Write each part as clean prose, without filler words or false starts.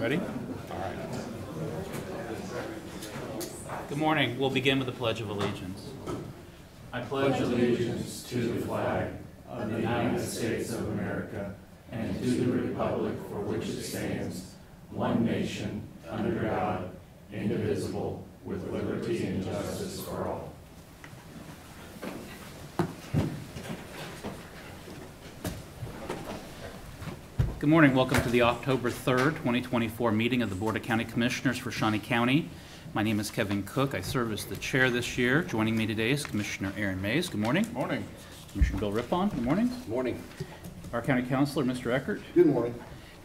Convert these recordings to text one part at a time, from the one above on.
Ready? All right. Good morning. We'll begin with the Pledge of Allegiance. I pledge allegiance to the flag of the United States of America and to the republic for which it stands, one nation, under God, indivisible, with liberty and justice for all. Good morning. Welcome to the October 3rd, 2024 meeting of the Board of County Commissioners for Shawnee County. My name is Kevin Cook. I serve as the chair this year. Joining me today is Commissioner Aaron Mays. Good morning. Good morning. Commissioner Bill Rippon. Good morning. Good morning. Our County Councilor, Mr. Eckert. Good morning.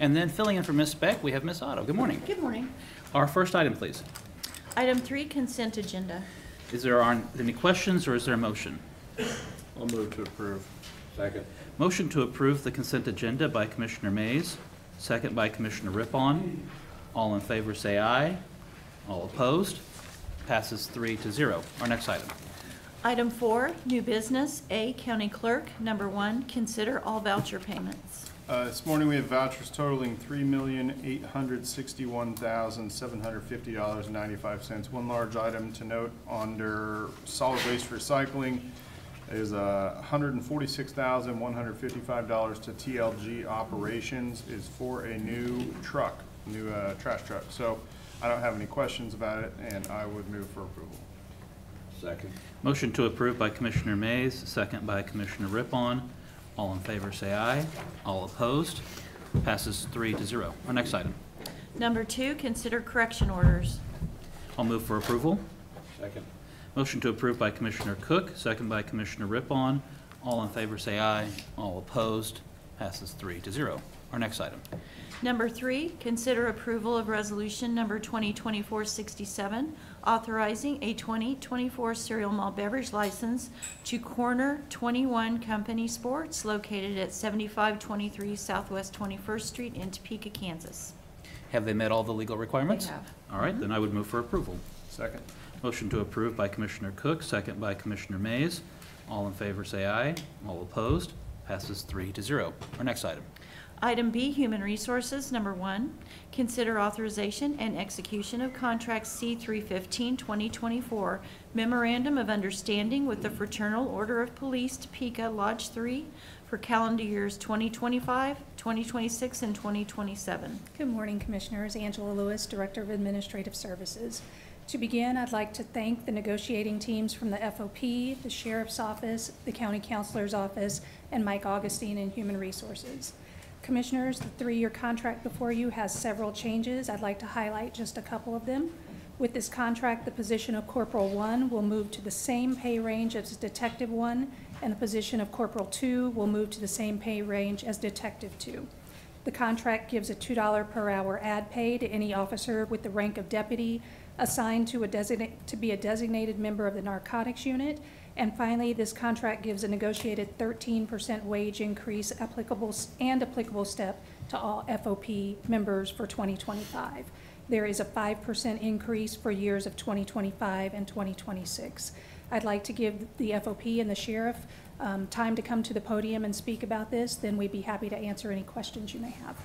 And then filling in for Ms. Beck, we have Ms. Otto. Good morning. Good morning. Our first item, please. Item 3, consent agenda. Is there any questions or is there a motion? I'll move to approve. Second. Motion to approve the consent agenda by Commissioner Mays, second by Commissioner Rippon. All in favor say aye. All opposed? Passes 3-0. Our next item. Item 4, new business. A, County Clerk. Number 1, consider all voucher payments. This morning we have vouchers totaling $3,861,750.95. One large item to note under solid waste recycling is $146,155 to TLG Operations is for a new truck, trash truck. So I don't have any questions about it, and I would move for approval. Second. Motion to approve by Commissioner Mays, second by Commissioner Rippon. All in favor say aye. All opposed? Passes 3-0. Our next item. Number 2, consider correction orders. I'll move for approval. Second. Motion to approve by Commissioner Cook, second by Commissioner Rippon. All in favor say aye. All opposed? Passes 3-0. Our next item. Number 3, consider approval of resolution number 2024-67, authorizing a 2024 cereal malt beverage license to Corner 21 Company Sports located at 7523 Southwest 21st Street in Topeka, Kansas. Have they met all the legal requirements? They have. All right, then I would move for approval. Second. Motion to approve by Commissioner Cook, second by Commissioner Mays. All in favor say aye. All opposed? Passes 3-0. Our next item. Item B, Human Resources. Number 1, consider authorization and execution of contract C-315-2024, Memorandum of Understanding with the Fraternal Order of Police Topeka Lodge 3 for calendar years 2025, 2026, and 2027. Good morning, Commissioners. Angela Lewis, Director of Administrative Services. To begin, I'd like to thank the negotiating teams from the FOP, the Sheriff's Office, the County Counselor's Office, and Mike Augustine in Human Resources. Commissioners, the 3-year contract before you has several changes. I'd like to highlight just a couple of them. With this contract, the position of Corporal 1 will move to the same pay range as Detective 1, and the position of Corporal 2 will move to the same pay range as Detective 2. The contract gives a $2 per hour add pay to any officer with the rank of deputy assigned to be a designated member of the narcotics unit. And finally, this contract gives a negotiated 13% wage increase applicable step to all FOP members for 2025. There is a 5% increase for years of 2025 and 2026. I'd like to give the FOP and the sheriff time to come to the podium and speak about this. Then we'd be happy to answer any questions you may have.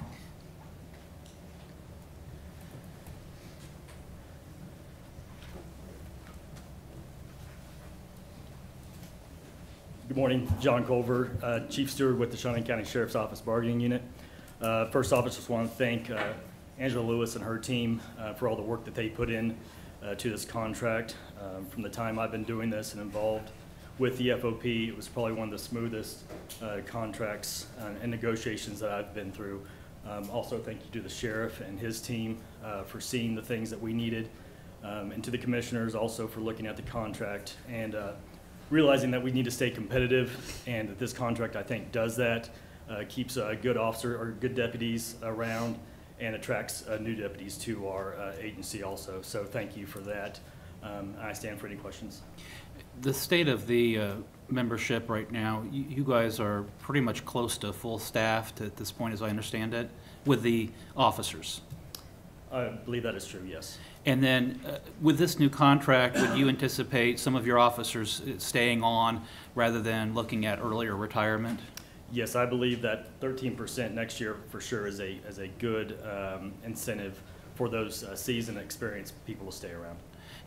Good morning, John Culver, Chief Steward with the Shawnee County Sheriff's Office Bargaining Unit. First off, I just want to thank Angela Lewis and her team for all the work that they put in to this contract. From the time I've been doing this and involved with the FOP, it was probably one of the smoothest contracts and negotiations that I've been through. Also, thank you to the Sheriff and his team for seeing the things that we needed, and to the Commissioners also for looking at the contract and realizing that we need to stay competitive, and that this contract, I think, does that, keeps a good officer or good deputies around, and attracts new deputies to our agency also. So thank you for that. I stand for any questions. The state of the membership right now, you guys are pretty much close to full staffed at this point, as I understand it, with the officers. I believe that is true, yes. And then with this new contract, would you anticipate some of your officers staying on rather than looking at earlier retirement? Yes, I believe that 13% next year for sure is a good incentive for those seasoned, experienced people to stay around.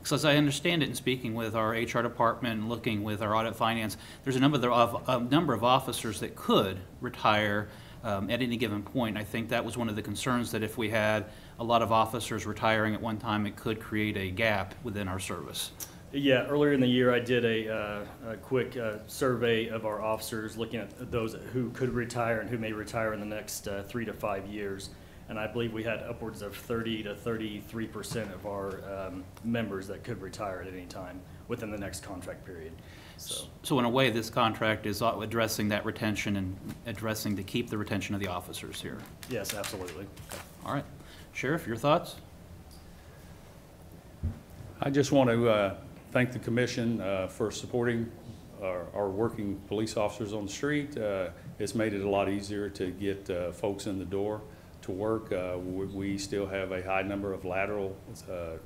So as I understand it, in speaking with our HR department and looking with our audit finance, there's a number of officers that could retire at any given point. I think that was one of the concerns, that if we had a lot of officers retiring at one time, it could create a gap within our service. Yeah, earlier in the year, I did a quick survey of our officers, looking at those who could retire and who may retire in the next 3 to 5 years. And I believe we had upwards of 30 to 33% of our members that could retire at any time within the next contract period. So in a way, this contract is addressing that retention and addressing to keep the retention of the officers here. Yes, absolutely. Okay. All right. Sheriff, your thoughts? I just want to thank the commission for supporting our working police officers on the street. It's made it a lot easier to get folks in the door to work. We still have a high number of lateral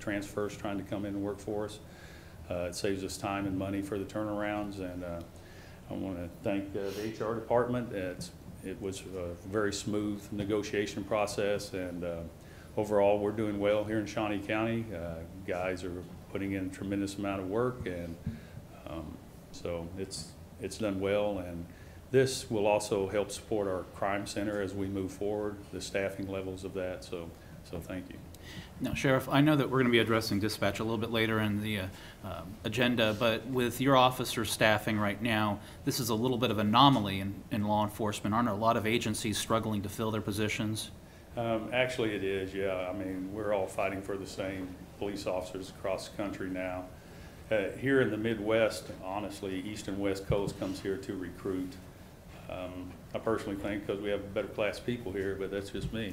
transfers trying to come in and work for us. It saves us time and money for the turnarounds, and I want to thank the HR department. It was a very smooth negotiation process, and overall we're doing well here in Shawnee County. Guys are putting in a tremendous amount of work, and so it's done well, and this will also help support our crime center as we move forward, the staffing levels of that, so thank you. Now, Sheriff, I know that we're going to be addressing dispatch a little bit later in the agenda, but with your officer staffing right now, this is a little bit of an anomaly in law enforcement. Aren't a lot of agencies struggling to fill their positions? Actually, it is, yeah. I mean, we're all fighting for the same police officers across the country now. Here in the Midwest, honestly, East and West Coast comes here to recruit. I personally think because we have better class people here, but that's just me.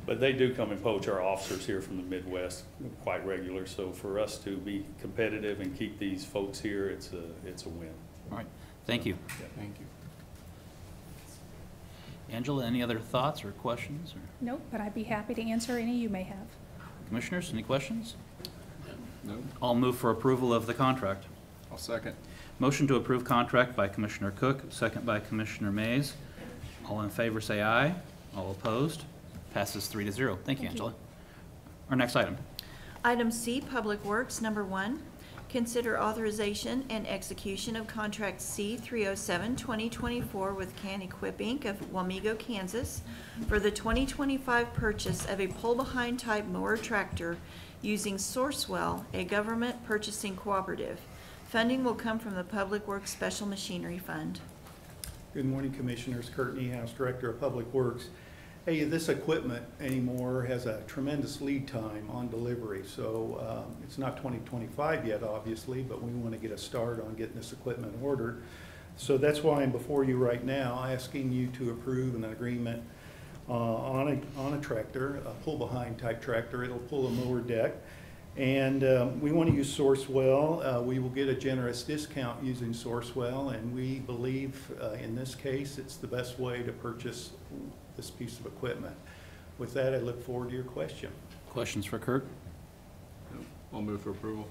But they do come and poach our officers here from the Midwest quite regular. So for us to be competitive and keep these folks here, it's a win. All right. Thank you. Yeah. Thank you. Angela, any other thoughts or questions? Nope, but I'd be happy to answer any you may have. Commissioners, any questions? No. I'll move for approval of the contract. I'll second. Motion to approve contract by Commissioner Cook, second by Commissioner Mays. All in favor say aye. All opposed? Passes 3-0. Thank you, Angela. Our next item. Item C, Public Works, number 1. Consider authorization and execution of contract C-307-2024 with Can Equip Inc. of Wamego, Kansas for the 2025 purchase of a pull-behind type mower tractor using Sourcewell, a government purchasing cooperative. Funding will come from the Public Works Special Machinery Fund. Good morning, Commissioners. Kurt Niehaus, Director of Public Works. Hey, this equipment anymore has a tremendous lead time on delivery, so it's not 2025 yet, obviously, but we want to get a start on getting this equipment ordered. So that's why I'm before you right now, asking you to approve an agreement on a tractor, a pull-behind type tractor. It'll pull a mower deck. And we want to use Sourcewell. We will get a generous discount using Sourcewell, and we believe in this case it's the best way to purchase this piece of equipment. With that, I look forward to your question. Questions for Kurt? I'll move for approval.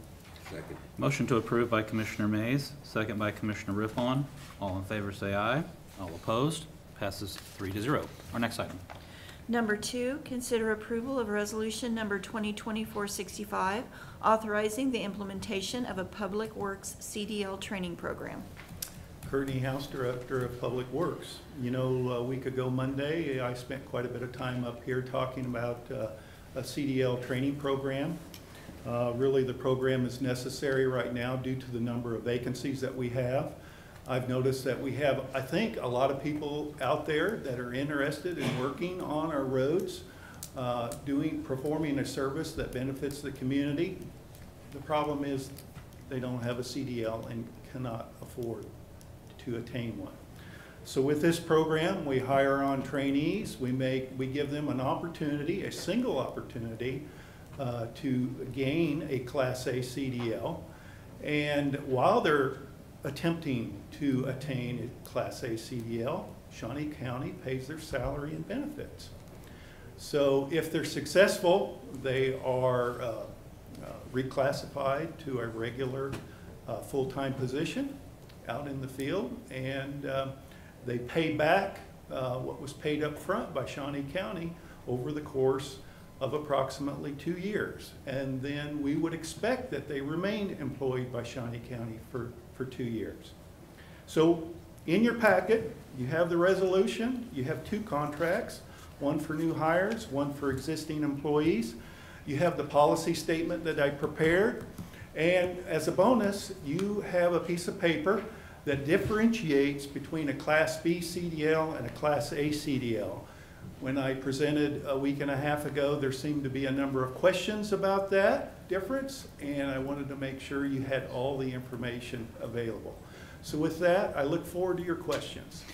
Second. Motion to approve by Commissioner Mays, second by Commissioner Riffon. All in favor say aye. All opposed? Passes 3-0. Our next item. Number 2, consider approval of resolution number 2024-65, authorizing the implementation of a Public Works CDL training program. Kurt Niehaus, Director of Public Works. You know, a week ago Monday, I spent quite a bit of time up here talking about a CDL training program. Really, the program is necessary right now due to the number of vacancies that we have. I've noticed that we have, I think, a lot of people out there that are interested in working on our roads, performing a service that benefits the community. The problem is they don't have a CDL and cannot afford to attain one. So with this program, we hire on trainees. We give them an opportunity, a single opportunity, to gain a Class A CDL. And while they're attempting to attain a Class A CDL, Shawnee County pays their salary and benefits. So if they're successful, they are reclassified to a regular full-time position. out in the field, and they pay back what was paid up front by Shawnee County over the course of approximately 2 years. And then we would expect that they remain employed by Shawnee County for 2 years. So in your packet, you have the resolution, you have 2 contracts, one for new hires, one for existing employees. You have the policy statement that I prepared, and as a bonus, you have a piece of paper that differentiates between a Class B CDL and a Class A CDL. When I presented a week and a half ago, there seemed to be a number of questions about that difference, and I wanted to make sure you had all the information available. So with that, I look forward to your questions.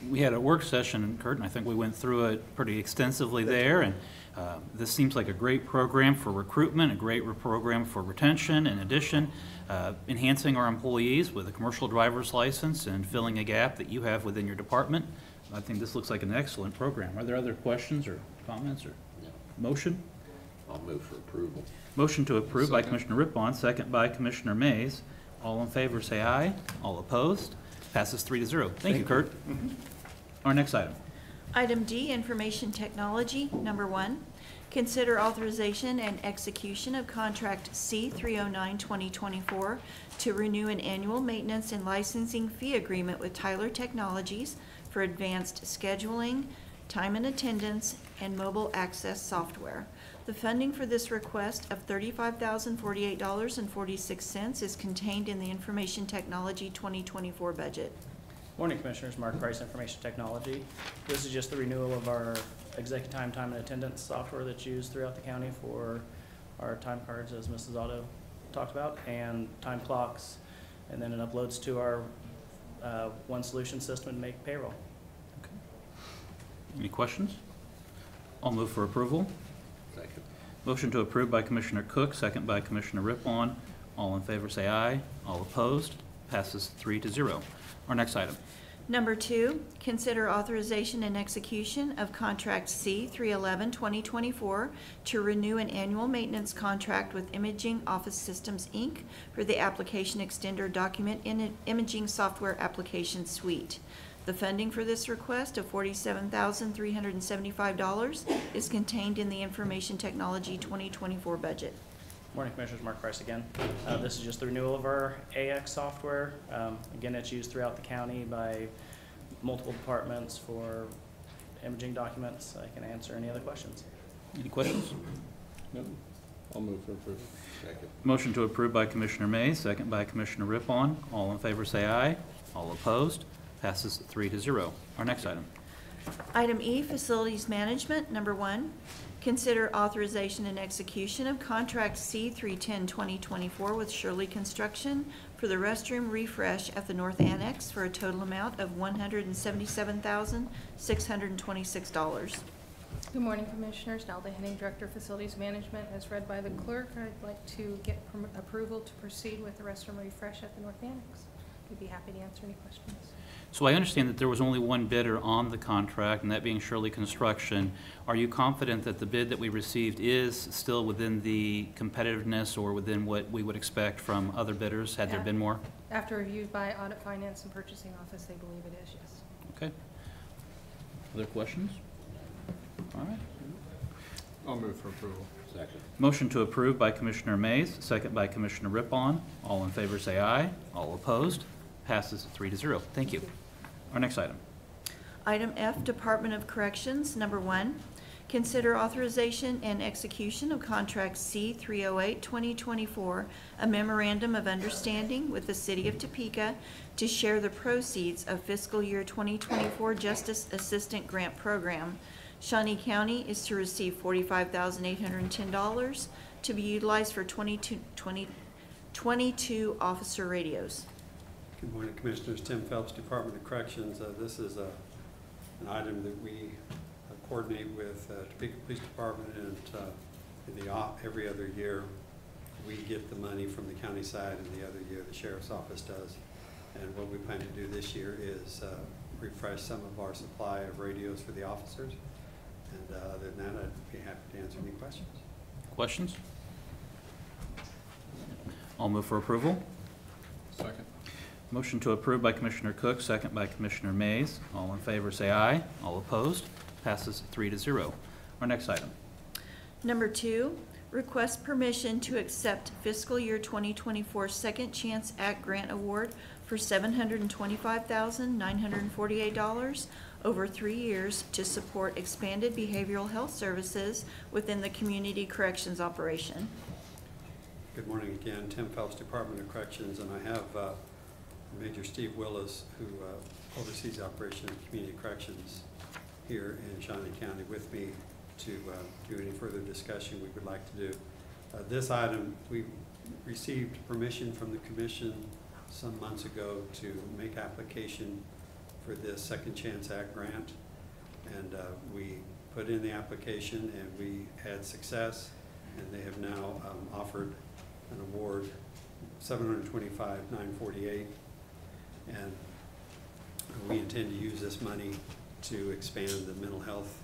We had a work session, Kurt, and I think we went through it pretty extensively there. And this seems like a great program for recruitment, a great program for retention. In addition, enhancing our employees with a commercial driver's license and filling a gap that you have within your department. I think this looks like an excellent program. Are there other questions or comments or motion? I'll move for approval. Motion to approve by Commissioner Rippon, second by Commissioner Mays. All in favor say aye. All opposed? Passes 3-0. Thank you, Kurt. Our next item. Item D, Information Technology, number 1. Consider authorization and execution of Contract C309-2024 to renew an annual maintenance and licensing fee agreement with Tyler Technologies for advanced scheduling, time and attendance, and mobile access software. The funding for this request of $35,048.46 is contained in the Information Technology 2024 budget. Morning, Commissioners. Mark Price, Information Technology. This is just the renewal of our executive time and attendance software that's used throughout the county for our time cards, as Mrs. Otto talked about, and time clocks, and then it uploads to our One Solution system and make payroll. Okay. Any questions? I'll move for approval. Second. Motion to approve by Commissioner Cook, second by Commissioner Rippon. All in favor say aye. All opposed? Passes 3-0. Our next item. Number 2, consider authorization and execution of Contract C311-2024 to renew an annual maintenance contract with Imaging Office Systems, Inc. for the Application Extender Document Imaging Software Application Suite. The funding for this request of $47,375 is contained in the Information Technology 2024 budget. Morning, Commissioners. Mark Price again. This is just the renewal of our AX software. Again, it's used throughout the county by multiple departments for imaging documents. I can answer any other questions. Any questions? No. I'll move for approval. Second. Motion to approve by Commissioner Mays, second by Commissioner Rippon. All in favor say aye. All opposed? Passes 3-0. Our next item. Item E, Facilities Management, number 1. Consider authorization and execution of Contract C310-2024 with Shirley Construction for the restroom refresh at the North Annex for a total amount of $177,626. Good morning, Commissioners. Nelda Henning, Director of Facilities Management. As read by the clerk, I'd like to get approval to proceed with the restroom refresh at the North Annex. We'd be happy to answer any questions. So I understand that there was only one bidder on the contract, and that being Shirley Construction. Are you confident that the bid that we received is still within the competitiveness or within what we would expect from other bidders? Had there been more? After review by Audit, Finance, and Purchasing Office, they believe it is, yes. Okay. Other questions? All right. I'll move for approval. Second. Motion to approve by Commissioner Mays, second by Commissioner Rippon. All in favor say aye. All opposed? Passes 3-0. Thank you. Our next item. Item F, Department of Corrections, number 1. Consider authorization and execution of Contract C308-2024, a memorandum of understanding with the City of Topeka to share the proceeds of fiscal year 2024 Justice Assistant Grant Program. Shawnee County is to receive $45,810 to be utilized for 22 officer radios. Good morning, Commissioners. Tim Phelps, Department of Corrections. This is an item that we coordinate with Topeka Police Department, and every other year we get the money from the county side, and the other year the Sheriff's Office does. And what we plan to do this year is refresh some of our supply of radios for the officers. And other than that, I'd be happy to answer any questions. Questions? I'll move for approval. Second. Motion to approve by Commissioner Cook, second by Commissioner Mays. All in favor say aye. All opposed? Passes 3-0. Our next item. Number 2, request permission to accept fiscal year 2024 Second Chance Act Grant Award for $725,948 over 3 years to support expanded behavioral health services within the community corrections operation. Good morning again. Tim Phelps, Department of Corrections, and I have Major Steve Willis, who oversees the operation of community corrections here in Shawnee County, with me to do any further discussion we would like to do. This item, we received permission from the commission some months ago to make application for this Second Chance Act grant, and we put in the application and we had success, and they have now offered an award, $725,948, and we intend to use this money to expand the mental health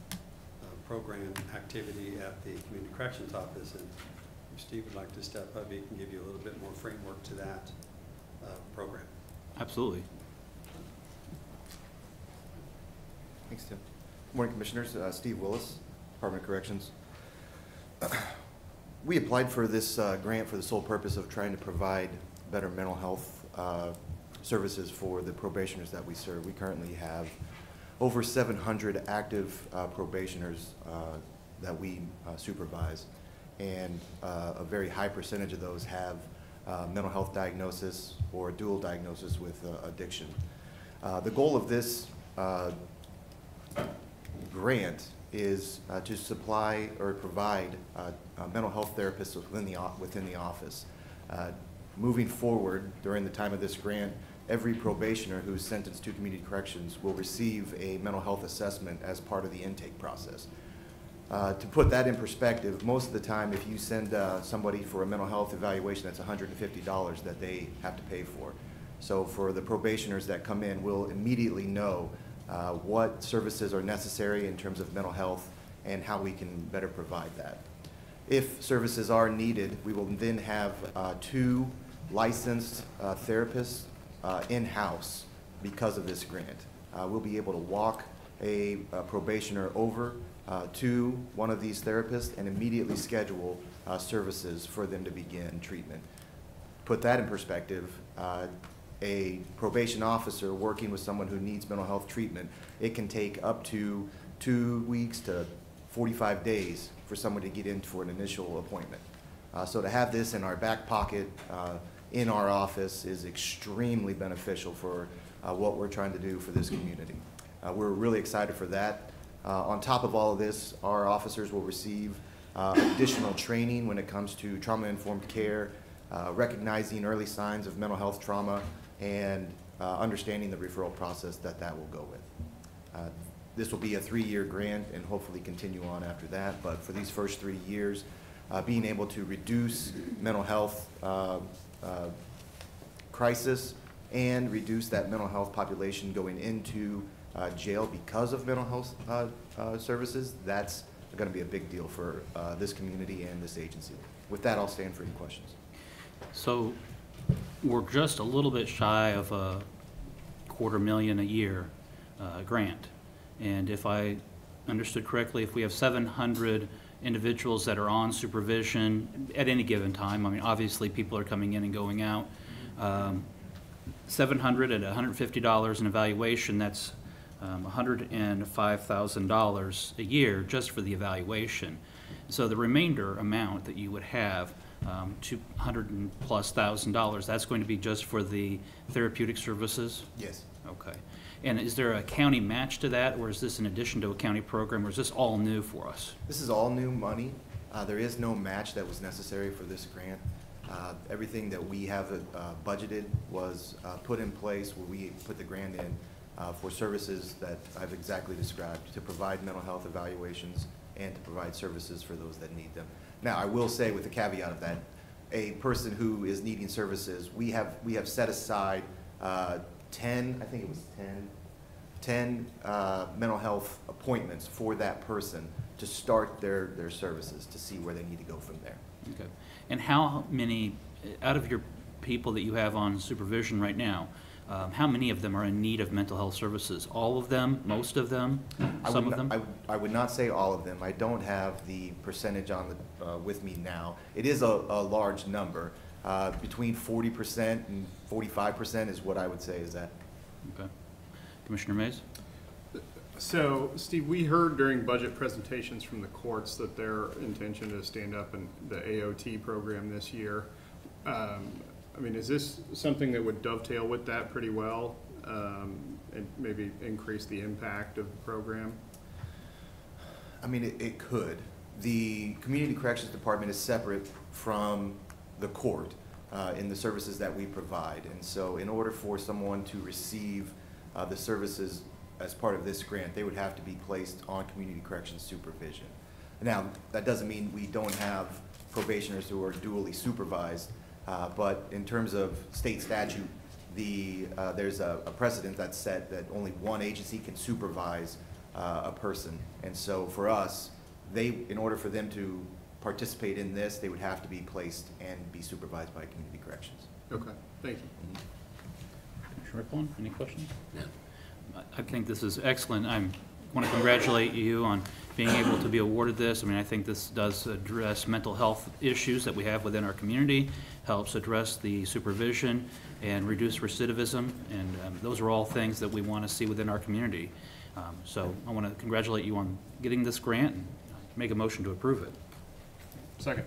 program activity at the Community Corrections Office. And if Steve would like to step up, he can give you a little bit more framework to that program. Absolutely. Thanks, Tim. Good morning, Commissioners. Steve Willis, Department of Corrections. We applied for this grant for the sole purpose of trying to provide better mental health services for the probationers that we serve. We currently have over 700 active probationers that we supervise, and a very high percentage of those have mental health diagnosis or dual diagnosis with addiction. The goal of this grant is to supply or provide mental health therapists within the office. Moving forward, during the time of this grant, every probationer who is sentenced to community corrections will receive a mental health assessment as part of the intake process. To put that in perspective, most of the time if you send somebody for a mental health evaluation, that's $150 that they have to pay for. So for the probationers that come in, we'll immediately know what services are necessary in terms of mental health and how we can better provide that. If services are needed, we will then have 2 licensed therapists in-house because of this grant. We'll be able to walk a probationer over to one of these therapists and immediately schedule services for them to begin treatment. Put that in perspective, a probation officer working with someone who needs mental health treatment, it can take up to 2 weeks to 45 days for someone to get in for an initial appointment. So to have this in our back pocket in our office is extremely beneficial for what we're trying to do for this community. We're really excited for that. On top of all of this, our officers will receive additional training when it comes to trauma-informed care, recognizing early signs of mental health trauma, and understanding the referral process that will go with. This will be a 3-year grant and hopefully continue on after that, but for these first 3 years, being able to reduce mental health crisis and reduce that mental health population going into jail because of mental health services, that's going to be a big deal for this community and this agency. With that, I'll stand for any questions. So we're just a little bit shy of a $250,000 a year grant. And if I understood correctly, if we have 700 individuals that are on supervision at any given time, I mean, obviously people are coming in and going out, 700 at $150 an evaluation, that's $105,000 a year just for the evaluation. So the remainder amount that you would have, $200,000+, that's going to be just for the therapeutic services? Yes. Okay. And is there a county match to that, or is this in addition to a county program, or is this all new for us? This is all new money. There is no match that was necessary for this grant. Everything that we have budgeted was put in place where we put the grant in for services that I've exactly described, to provide mental health evaluations and to provide services for those that need them. Now, I will say, with the caveat of that, a person who is needing services, we have set aside 10, I think it was 10 mental health appointments for that person to start their services, to see where they need to go from there. Okay. And how many, out of your people that you have on supervision right now, how many of them are in need of mental health services? All of them, most of them, some of them? I would not say all of them. I don't have the percentage on the, with me now. It is a large number. Between 40% and 45% is what I would say is that. Okay. Commissioner Mays? So, Steve, we heard during budget presentations from the courts that their intention to stand up in the AOT program this year. I mean, is this something that would dovetail with that pretty well, and maybe increase the impact of the program? I mean, it could. The Community Corrections Department is separate from the court in the services that we provide. And so in order for someone to receive the services as part of this grant, they would have to be placed on community corrections supervision. Now, that doesn't mean we don't have probationers who are dually supervised, but in terms of state statute, there's a precedent that's set that only one agency can supervise a person. And so for us, in order for them to participate in this, they would have to be placed and be supervised by community corrections. Okay, thank you. Commissioner Rippon, any questions? No. I think this is excellent. I want to congratulate you on being able to be awarded this. I mean, I think this does address mental health issues that we have within our community, helps address the supervision and reduce recidivism, and those are all things that we want to see within our community. So I want to congratulate you on getting this grant and make a motion to approve it. Second.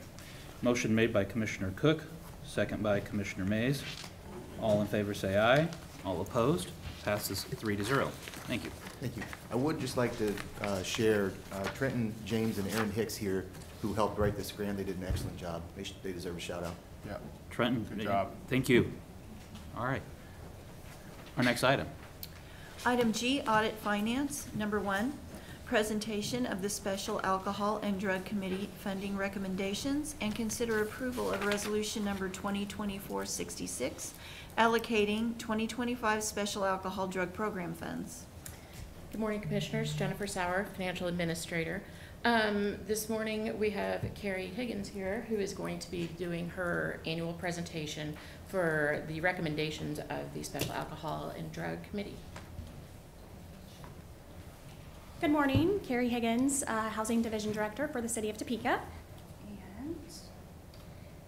Motion made by Commissioner Cook, second by Commissioner Mays. All in favor say aye. All opposed? Passes 3-0. Thank you. Thank you. I would just like to share Trenton, James, and Aaron Hicks here, who helped write this grant. They did an excellent job. They deserve a shout out. Yeah. Trenton, good job. Thank you. All right. Our next item. Item G, Audit Finance. Number 1, presentation of the Special Alcohol and Drug Committee funding recommendations and consider approval of resolution number 2024-66, allocating 2025 Special Alcohol Drug Program funds. Good morning, Commissioners. Jennifer Sauer, Financial Administrator. This morning we have Carrie Higgins here, who is going to be doing her annual presentation for the recommendations of the Special Alcohol and Drug Committee. Good morning, Carrie Higgins, Housing Division Director for the City of Topeka.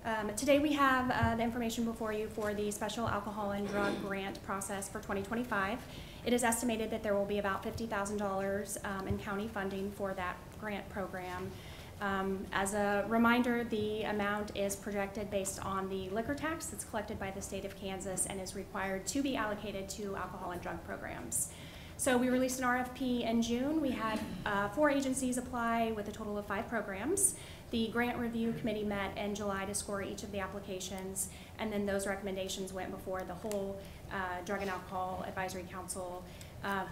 And today we have the information before you for the Special Alcohol and Drug Grant process for 2025. It is estimated that there will be about $50,000 in county funding for that grant program. As a reminder, the amount is projected based on the liquor tax that's collected by the state of Kansas and is required to be allocated to alcohol and drug programs. So we released an RFP in June. We had 4 agencies apply with a total of 5 programs. The Grant Review Committee met in July to score each of the applications, and then those recommendations went before the whole Drug and Alcohol Advisory Council,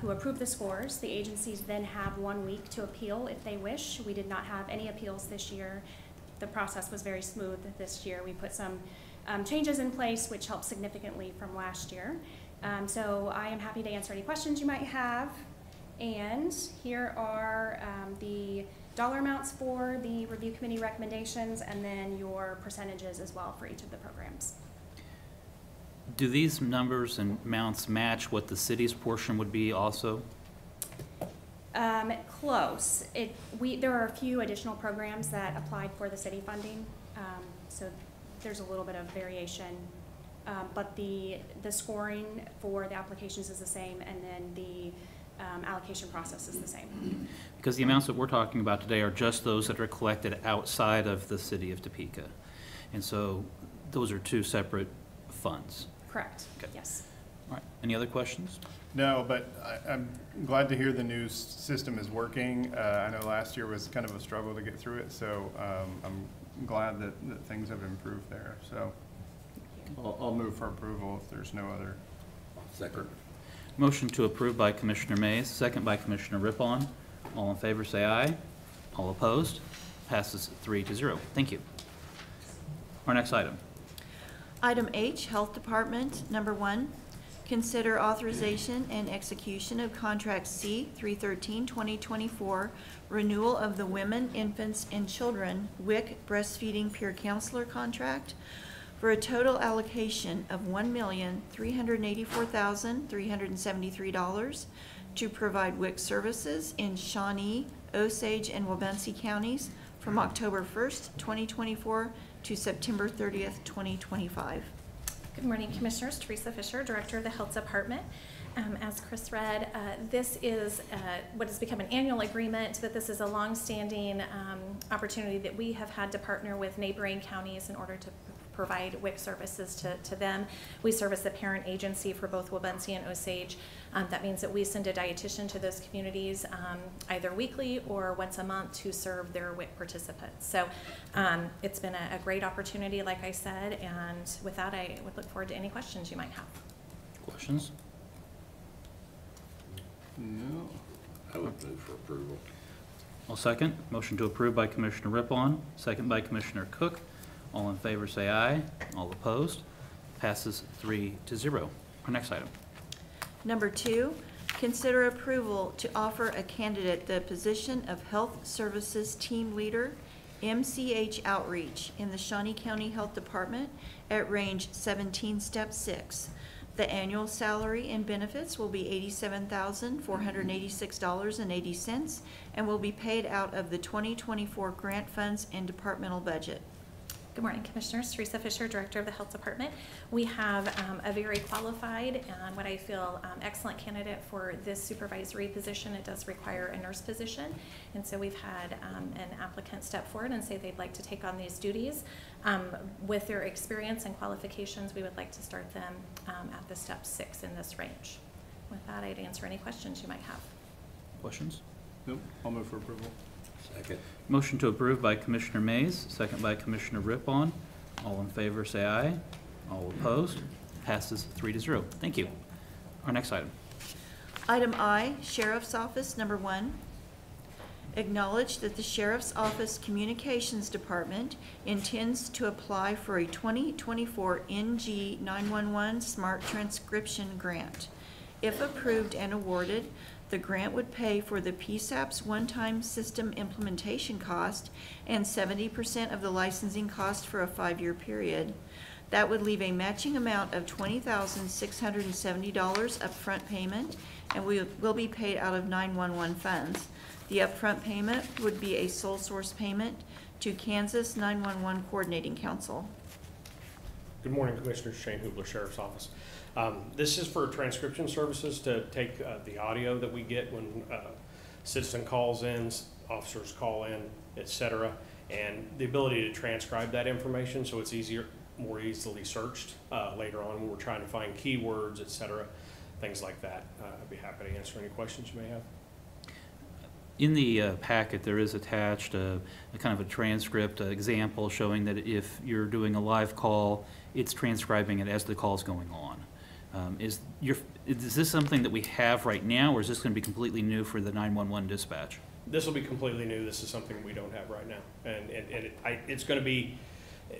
who approved the scores. The agencies then have 1 week to appeal if they wish. We did not have any appeals this year. The process was very smooth this year. We put some changes in place which helped significantly from last year. So I am happy to answer any questions you might have. And here are the dollar amounts for the review committee recommendations and then your percentages as well for each of the programs. Do these numbers and amounts match what the city's portion would be also? Close. There are a few additional programs that applied for the city funding, so there's a little bit of variation. But the scoring for the applications is the same, and then the allocation process is the same. Because the amounts that we're talking about today are just those that are collected outside of the city of Topeka. And so those are 2 separate funds. Correct. Okay. Yes. All right. Any other questions? No, but I'm glad to hear the new system is working. I know last year was kind of a struggle to get through it, so I'm glad that things have improved there. So I'll move for approval if there's no other. Second. Motion to approve by Commissioner Mays, second by Commissioner Rippon. All in favor say aye. All opposed? Passes 3-0. Thank you. Our next item. Item H, Health Department. Number 1, consider authorization and execution of Contract C-313-2024, renewal of the Women, Infants, and Children WIC Breastfeeding Peer Counselor Contract for a total allocation of $1,384,373 to provide WIC services in Shawnee, Osage, and Wabunsee counties from October 1st, 2024 to September 30th, 2025. Good morning, Commissioners. Teresa Fisher, Director of the Health Department. As Chris read, this is what has become an annual agreement, but this is a long-standing opportunity that we have had to partner with neighboring counties in order to provide WIC services to them. We serve as the parent agency for both Wabunsee and Osage. That means that we send a dietitian to those communities either weekly or once a month to serve their WIC participants. So it's been a great opportunity, like I said, and with that, I would look forward to any questions you might have. Questions? No. I would move for approval. I'll second. Motion to approve by Commissioner Rippon, second by Commissioner Cook. All in favor say aye. All opposed? Passes 3-0. Our next item. Number 2, consider approval to offer a candidate the position of Health Services Team Leader, MCH Outreach in the Shawnee County Health Department at range 17, step 6. The annual salary and benefits will be $87,486.80 and will be paid out of the 2024 grant funds and departmental budget. Good morning, Commissioners. Teresa Fisher, Director of the Health Department. We have a very qualified and what I feel excellent candidate for this supervisory position. It does require a nurse position, and so we've had an applicant step forward and say they'd like to take on these duties. With their experience and qualifications, we would like to start them at the step 6 in this range. With that, I'd answer any questions you might have. Questions? Nope. I'll move for approval. Second. Motion to approve by Commissioner Mays, second by Commissioner Rippon. All in favor say aye. All opposed? Passes 3-0. Thank you. Our next item. Item I, Sheriff's Office, number 1. Acknowledge that the Sheriff's Office Communications Department intends to apply for a 2024 NG 911 Smart Transcription Grant. If approved and awarded, the grant would pay for the PSAP's one-time system implementation cost and 70% of the licensing cost for a 5-year period. That would leave a matching amount of $20,670 upfront payment and will be paid out of 911 funds. The upfront payment would be a sole source payment to Kansas 911 Coordinating Council. Good morning, Commissioner. Shane Hubler, Sheriff's Office. This is for transcription services to take the audio that we get when citizen calls in, officers call in, etc., and the ability to transcribe that information so it's easier, more easily searched later on when we're trying to find keywords, etc., things like that. I'd be happy to answer any questions you may have. In the packet, there is attached a kind of a transcript example showing that if you're doing a live call, it's transcribing it as the call is going on. Is this something that we have right now, or is this going to be completely new for the 911 dispatch? This will be completely new. This is something we don't have right now, and it's going to be,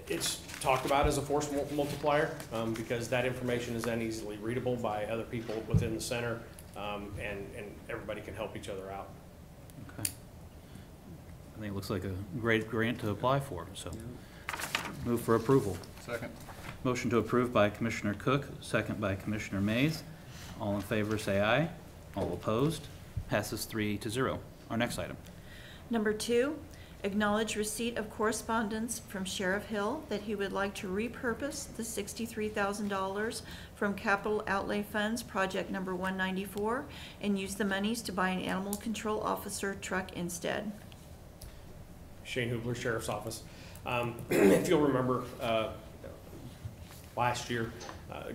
it's talked about as a force multiplier because that information is then easily readable by other people within the center, and everybody can help each other out. Okay. I think it looks like a great grant to apply for, so move for approval. Second. Motion to approve by Commissioner Cook, second by Commissioner Mays. All in favor say aye. All opposed? Passes 3-0. Our next item. Number 2, acknowledge receipt of correspondence from Sheriff Hill that he would like to repurpose the $63,000 from capital outlay funds, project number 194, and use the monies to buy an animal control officer truck instead. Shane Hubler, Sheriff's Office. If you'll remember, last year,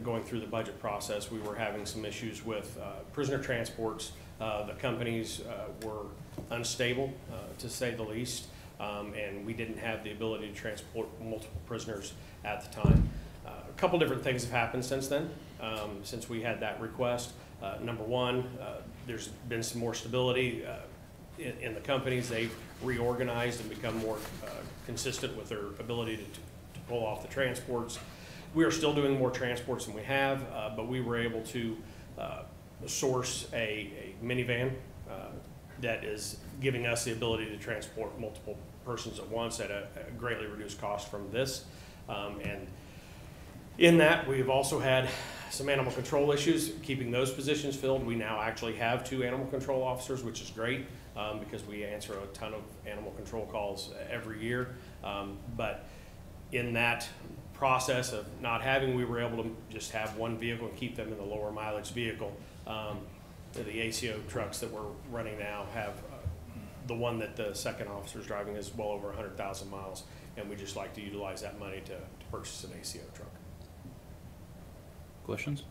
going through the budget process, we were having some issues with prisoner transports. The companies were unstable, to say the least, and we didn't have the ability to transport multiple prisoners at the time. A couple different things have happened since then, since we had that request. Number one, there's been some more stability in the companies. They've reorganized and become more consistent with their ability to pull off the transports. We are still doing more transports than we have, but we were able to source a minivan that is giving us the ability to transport multiple persons at once at a greatly reduced cost from this. And In that, we've also had some animal control issues, keeping those positions filled. We now actually have 2 animal control officers, which is great because we answer a ton of animal control calls every year. But in that process of not having, we were able to just have 1 vehicle and keep them in the lower mileage vehicle. The ACO trucks that we're running now have the one that the second officer is driving is well over 100,000 miles, and we just like to utilize that money to purchase an ACO truck. Questions?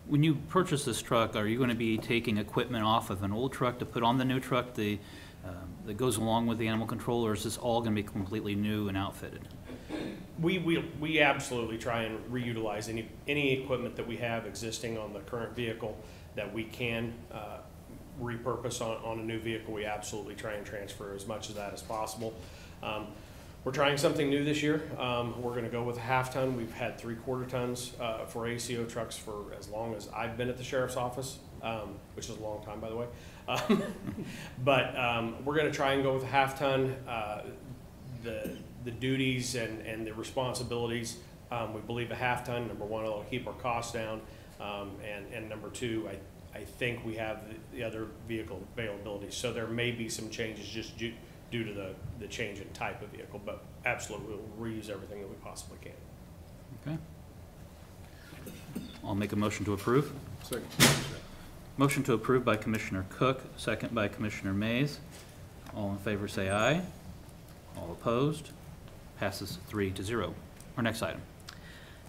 When you purchase this truck, are you going to be taking equipment off of an old truck to put on the new truck that goes along with the animal control, or is this all going to be completely new and outfitted? We absolutely try and reutilize any equipment that we have existing on the current vehicle that we can repurpose on a new vehicle. We absolutely try and transfer as much of that as possible. We're trying something new this year. We're going to go with a 1/2 ton. We've had 3/4 tons for ACO trucks for as long as I've been at the sheriff's office, which is a long time, by the way. But we're going to try and go with a 1/2 ton. The duties and the responsibilities, we believe a 1/2 ton, number one, it'll keep our costs down, and number two, I think we have the other vehicle availability. So there may be some changes just due to the change in type of vehicle, but absolutely we'll reuse everything that we possibly can. Okay. I'll make a motion to approve. Second. Motion to approve by Commissioner Cook, second by Commissioner Mays. All in favor say aye. All opposed? Passes 3-0. Our next item.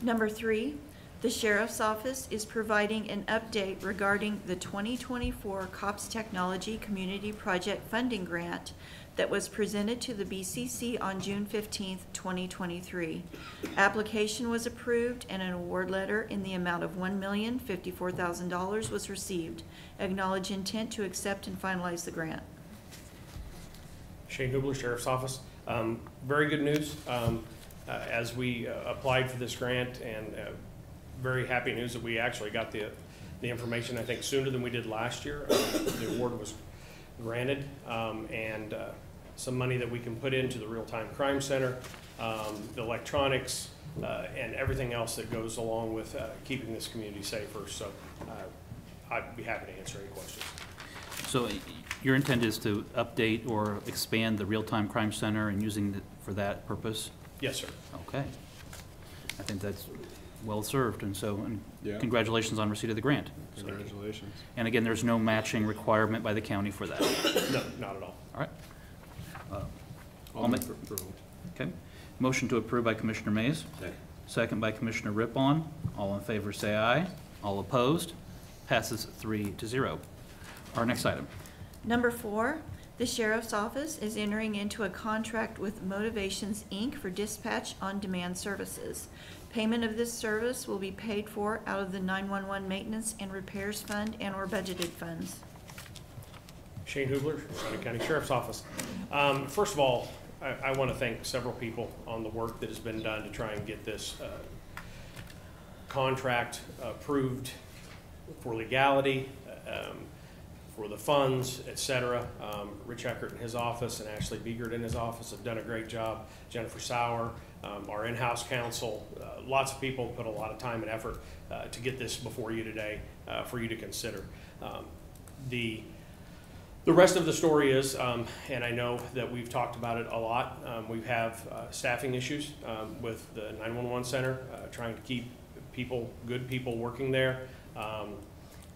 Number 3, the Sheriff's Office is providing an update regarding the 2024 COPS Technology Community Project Funding Grant that was presented to the BCC on June 15, 2023. Application was approved and an award letter in the amount of $1,054,000 was received. Acknowledge intent to accept and finalize the grant. Shane Hubler, Sheriff's Office. Very good news. As we applied for this grant, and very happy news that we actually got the information, I think, sooner than we did last year. The award was granted, and some money that we can put into the Real-Time Crime Center, the electronics, and everything else that goes along with keeping this community safer. So I'd be happy to answer any questions. So your intent is to update or expand the Real-Time Crime Center and using it for that purpose? Yes, sir. Okay. I think that's well served, and so Yeah. congratulations on receipt of the grant. Congratulations. And again, there's no matching requirement by the county for that. No, not at all. All right. I'll make approval. Okay. Motion to approve by Commissioner Mays. Second by Commissioner Rippon. All in favor say aye. All opposed? Passes 3-0. Our next item. Number 4, the Sheriff's Office is entering into a contract with Motivations, Inc. for dispatch on-demand services. Payment of this service will be paid for out of the 911 Maintenance and Repairs Fund and/or budgeted funds. Shane Hubler, Shawnee County Sheriff's Office. First of all, I want to thank several people on the work that has been done to try and get this contract approved for legality, for the funds, et cetera. Rich Eckert in his office and Ashley Biegert in his office have done a great job. Jennifer Sauer, our in-house counsel, lots of people put a lot of time and effort to get this before you today for you to consider. The rest of the story is, and I know that we've talked about it a lot, we have staffing issues with the 911 center, trying to keep people, good people working there,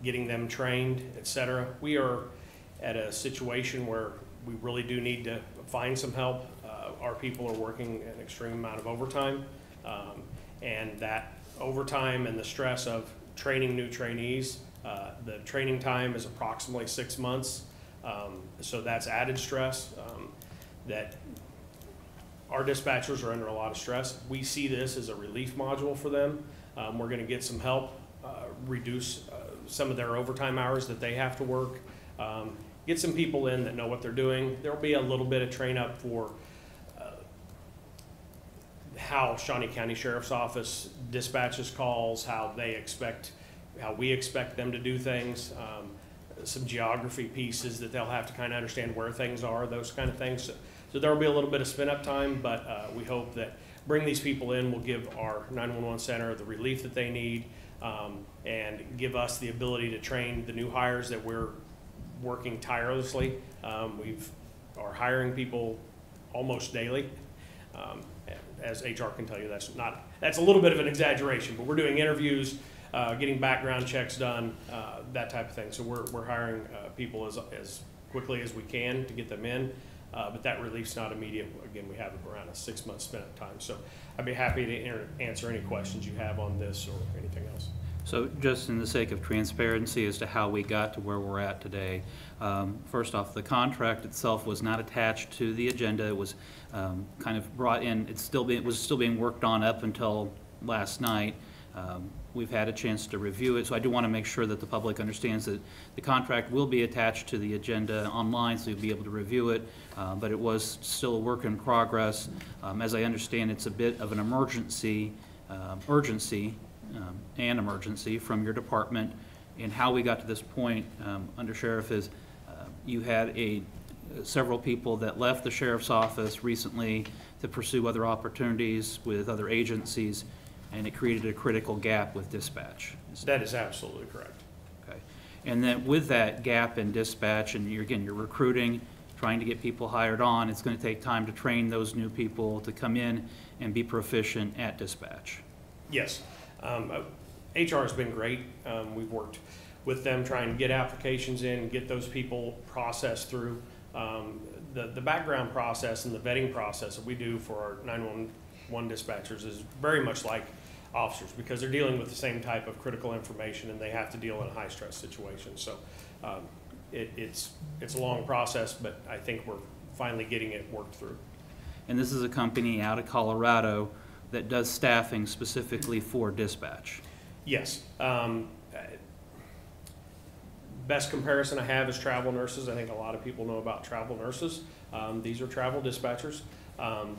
getting them trained, et cetera. We are at a situation where we really do need to find some help. Our people are working an extreme amount of overtime, and that overtime and the stress of training new trainees, the training time is approximately 6 months. So that's added stress, that our dispatchers are under a lot of stress. We see this as a relief module for them. We're going to get some help, reduce some of their overtime hours that they have to work, get some people in that know what they're doing. There'll be a little bit of train up for how Shawnee County Sheriff's Office dispatches calls, how we expect them to do things. Some geography pieces that they'll have to kind of understand where things are, those kind of things. So there will be a little bit of spin up time, but we hope that bring these people in will give our 911 center the relief that they need, and give us the ability to train the new hires that we're working tirelessly. Are hiring people almost daily. As HR can tell you, that's a little bit of an exaggeration, but we're doing interviews, getting background checks done, that type of thing. So we're hiring people as quickly as we can to get them in, but that relief's not immediate. Again, we have around a 6-month spend of time. So I'd be happy to answer any questions you have on this or anything else. So just in the sake of transparency as to how we got to where we're at today, first off, the contract itself was not attached to the agenda. It was kind of brought in. It was still being worked on up until last night. We've had a chance to review it, so I do want to make sure that the public understands that the contract will be attached to the agenda online, so you'll be able to review it, but it was still a work in progress. As I understand, it's a bit of an emergency from your department. And how we got to this point, Under Sheriff, is you had several people that left the sheriff's office recently to pursue other opportunities with other agencies, and it created a critical gap with dispatch. That is absolutely correct. Okay. And then with that gap in dispatch, and you're recruiting, trying to get people hired on, it's going to take time to train those new people to come in and be proficient at dispatch. Yes. HR has been great. We've worked with them trying to get applications in, get those people processed through. The background process and the vetting process that we do for our 911 dispatchers is very much like officers, because they're dealing with the same type of critical information and they have to deal in a high stress situation. So it's a long process, but I think we're finally getting it worked through. And this is a company out of Colorado that does staffing specifically for dispatch. Yes. Best comparison I have is travel nurses. I think a lot of people know about travel nurses. These are travel dispatchers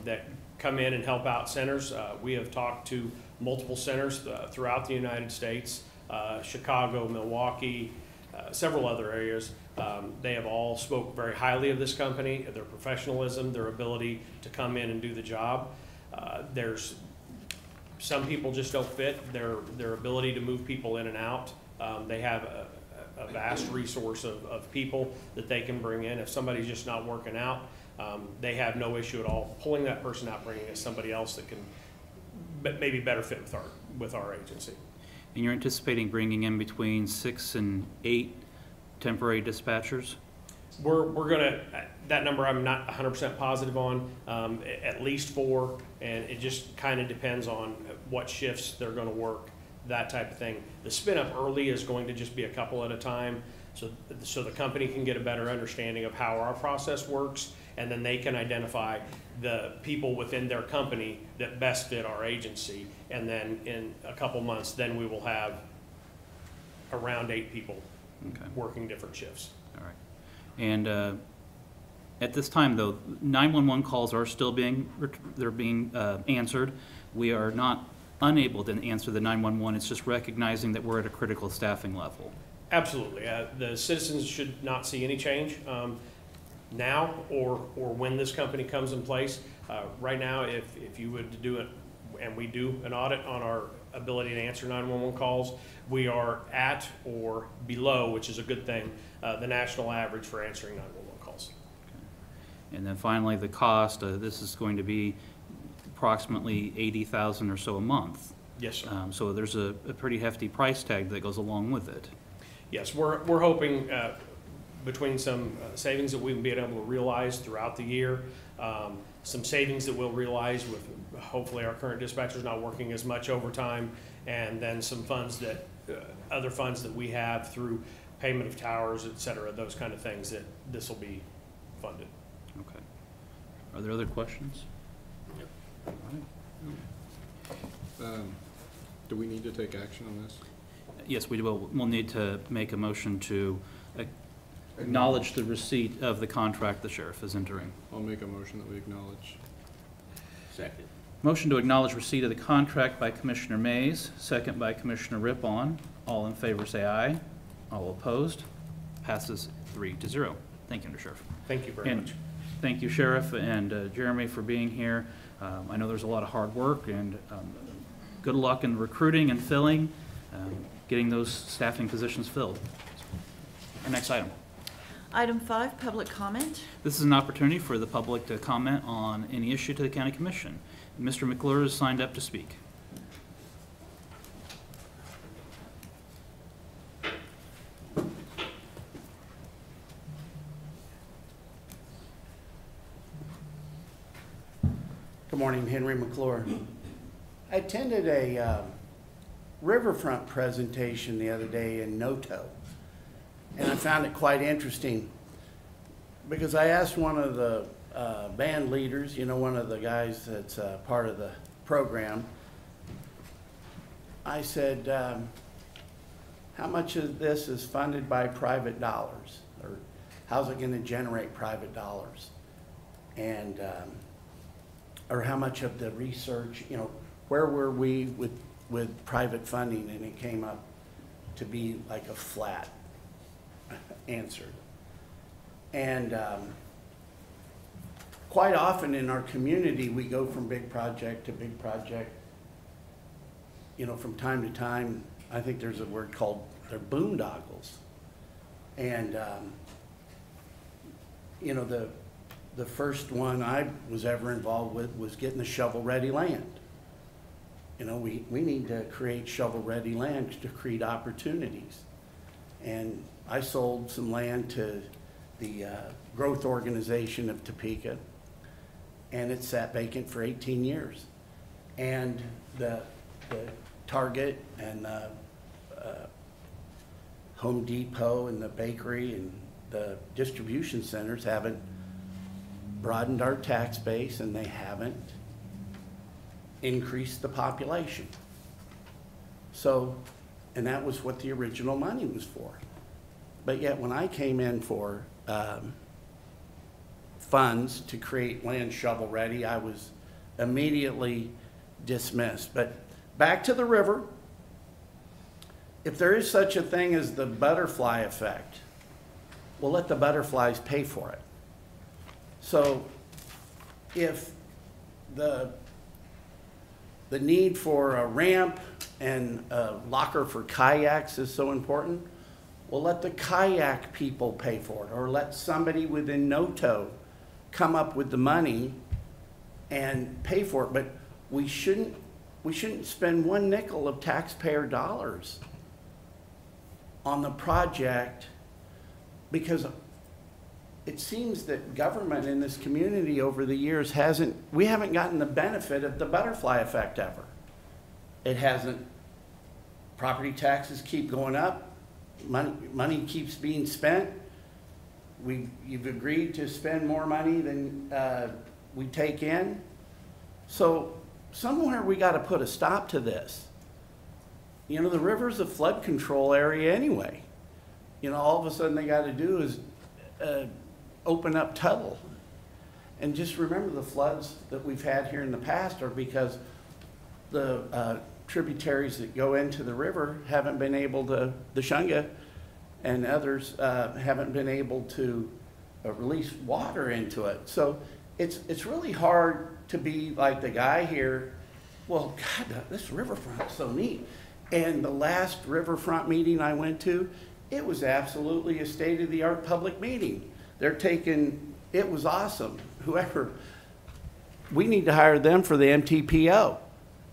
that come in and help out centers. We have talked to multiple centers throughout the United States, Chicago, Milwaukee, several other areas. They have all spoke very highly of this company, their professionalism, their ability to come in and do the job. There's some people just don't fit, their ability to move people in and out. They have a vast resource of people that they can bring in. If somebody's just not working out, they have no issue at all pulling that person out, bringing in somebody else that can maybe better fit with our agency. And you're anticipating bringing in between 6 and 8 temporary dispatchers? We're gonna, that number I'm not 100% positive on, at least 4, and it just kind of depends on what shifts they're gonna work, that type of thing. The spin up early is going to just be a couple at a time, so the company can get a better understanding of how our process works, and then they can identify the people within their company that best fit our agency, and then in a couple months, then we will have around 8 people working different shifts. All right. And at this time, though, 911 calls are still being answered. We are not unable to answer the 911. It's just recognizing that we're at a critical staffing level. Absolutely. The citizens should not see any change now or when this company comes in place. Right now, if you would do it, and we do an audit on our ability to answer 911 calls, we are at or below, which is a good thing, the national average for answering 911 calls. Okay. And then finally, the cost. This is going to be approximately $80,000 or so a month. Yes, sir. So there's a pretty hefty price tag that goes along with it. Yes, we're hoping between some savings that we'll be able to realize throughout the year, some savings that we'll realize with hopefully our current dispatchers not working as much overtime, and then some funds that, other funds that we have through payment of towers, et cetera, those kind of things that this will be funded. Okay. Are there other questions? Yep. All right. Do we need to take action on this? Yes, we will. We'll need to make a motion to acknowledge the receipt of the contract the sheriff is entering. I'll make a motion that we acknowledge. Second. Motion to acknowledge receipt of the contract by Commissioner Mays, second by Commissioner Rippon. All in favor say aye. All opposed? Passes 3-0. Thank you, Mr. Sheriff. Thank you very much. Thank you, Sheriff and Jeremy, for being here. I know there's a lot of hard work, and good luck in recruiting and filling, getting those staffing positions filled. Our next item. Item 5, public comment. This is an opportunity for the public to comment on any issue to the County Commission. Mr. McClure is signed up to speak. Good morning, Henry McClure. I attended a riverfront presentation the other day in Noto, and I found it quite interesting because I asked one of the band leaders, you know, one of the guys that's part of the program, I said, how much of this is funded by private dollars, or how's it going to generate private dollars? And or how much of the research, you know, where were we with private funding? And it came up to be like a flat answer. And quite often in our community, we go from big project to big project. You know, from time to time, I think there's a word called, they're boondoggles. And, you know, the first one I was ever involved with was getting the shovel-ready land. You know, we need to create shovel-ready land to create opportunities. And I sold some land to the growth organization of Topeka, and it sat vacant for 18 years. And the Target and the Home Depot and the bakery and the distribution centers haven't broadened our tax base, and they haven't increased the population. So, and that was what the original money was for. But yet when I came in for funds to create land shovel ready, I was immediately dismissed. But back to the river, if there is such a thing as the butterfly effect, we'll let the butterflies pay for it. So if the need for a ramp and a locker for kayaks is so important, we'll let the kayak people pay for it, or let somebody within Noto come up with the money and pay for it. But we shouldn't spend one nickel of taxpayer dollars on the project, because it seems that government in this community over the years we haven't gotten the benefit of the butterfly effect ever. It hasn't. Property taxes keep going up. Money keeps being spent. You've agreed to spend more money than we take in. So somewhere we got to put a stop to this. You know, the river's a flood control area anyway. You know, all of a sudden they got to do is open up Tuttle. And just remember, the floods that we've had here in the past are because the tributaries that go into the river haven't been able to, the Shunga and others haven't been able to release water into it. So it's really hard to be like the guy here, well, God, this riverfront's so neat. And the last riverfront meeting I went to, it was absolutely a state-of-the-art public meeting. They're taking, it was awesome. Whoever, we need to hire them for the MTPO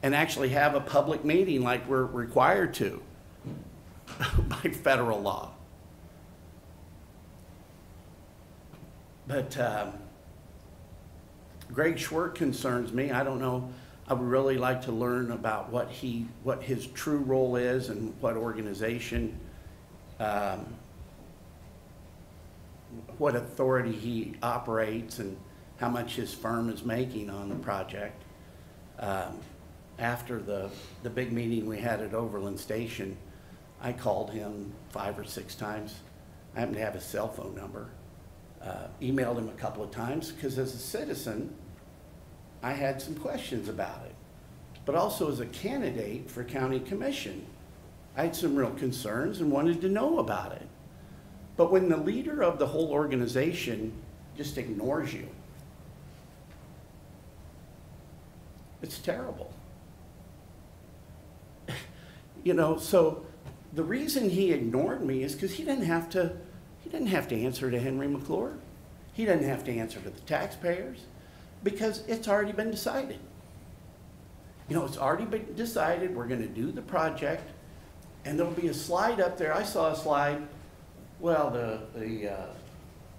and actually have a public meeting like we're required to by federal law. But Greg Schwerk concerns me. I don't know. I would really like to learn about what his true role is and what organization, what authority he operates, and how much his firm is making on the project. After the big meeting we had at Overland Station, I called him 5 or 6 times. I happen to have his cell phone number. Emailed him a couple of times because as a citizen, I had some questions about it. But also as a candidate for county commission, I had some real concerns and wanted to know about it. But when the leader of the whole organization just ignores you, It's terrible. You know, so the reason he ignored me is because he didn't have to answer to Henry McClure. He doesn't have to answer to the taxpayers because it's already been decided. You know, it's already been decided. We're going to do the project, and there'll be a slide up there. I saw a slide. Well, the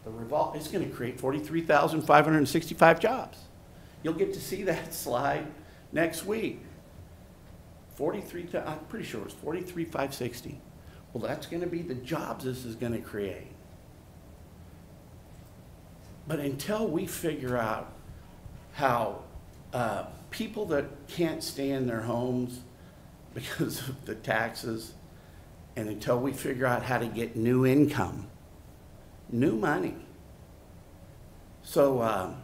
revolt is going to create 43,565 jobs. You'll get to see that slide next week. I'm pretty sure it's 43,560. Well, that's going to be the jobs this is going to create. But until we figure out how people that can't stay in their homes because of the taxes, and until we figure out how to get new income, new money. So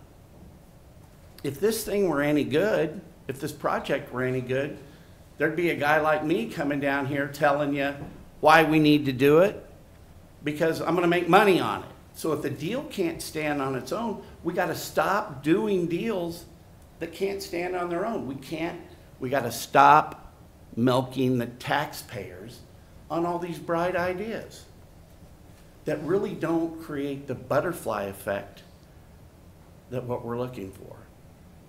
if this thing were any good, if this project were any good, there'd be a guy like me coming down here telling you why we need to do it, because I'm going to make money on it. So if the deal can't stand on its own, we got to stop doing deals that can't stand on their own. We got to stop milking the taxpayers on all these bright ideas that really don't create the butterfly effect that what we're looking for.